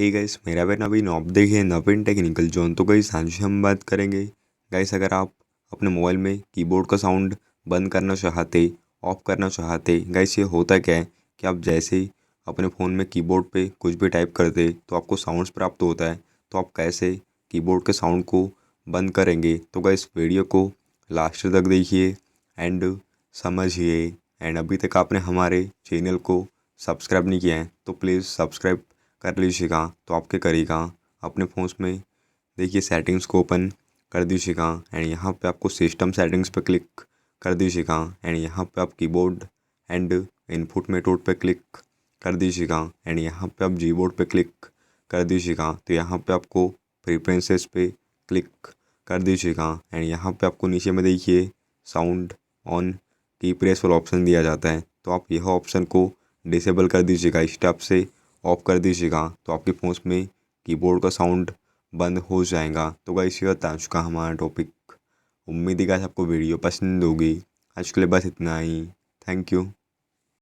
Hey guys, मेरा भी नवीन आप देखिए नवीन टेक्निकल जोन। तो गाइस आज हम बात करेंगे गाइस, अगर आप अपने मोबाइल में कीबोर्ड का साउंड बंद करना चाहते, ऑफ करना चाहते गाइस, ये होता क्या है कि आप जैसे ही अपने फ़ोन में कीबोर्ड पे कुछ भी टाइप करते तो आपको साउंड्स प्राप्त होता है। तो आप कैसे कीबोर्ड के साउंड को बंद करेंगे, तो गाइस वीडियो को लास्ट तक देखिए एंड समझिए। एंड अभी तक आपने हमारे चैनल को सब्सक्राइब नहीं किया है तो प्लीज़ सब्सक्राइब कर लीजिएगा। तो आपके करिएगा अपने फ़ोन्स में देखिए सेटिंग्स को ओपन कर दीजिएगा एंड यहाँ पे आपको सिस्टम सेटिंग्स पे क्लिक कर दीजिएगा एंड यहाँ पे आप कीबोर्ड एंड इनपुट मेथड पे क्लिक कर दीजिएगा एंड यहाँ पे आप कीबोर्ड पे क्लिक कर दीजिएगा। तो यहाँ पे आपको प्रेफरेंसेस पे क्लिक कर दीजिएगा एंड यहाँ पे आपको नीचे में देखिए साउंड ऑन की प्रेस वाला ऑप्शन दिया जाता है। तो आप यह ऑप्शन को डिसेबल कर दीजिएगा, इस टाइप से ऑफ कर दीजिएगा। तो आपके फ़ोन में कीबोर्ड का साउंड बंद हो जाएगा। तो गाइस ये था आज का हमारा टॉपिक। उम्मीद है गाइस आपको वीडियो पसंद होगी। आज के लिए बस इतना ही। Thank you.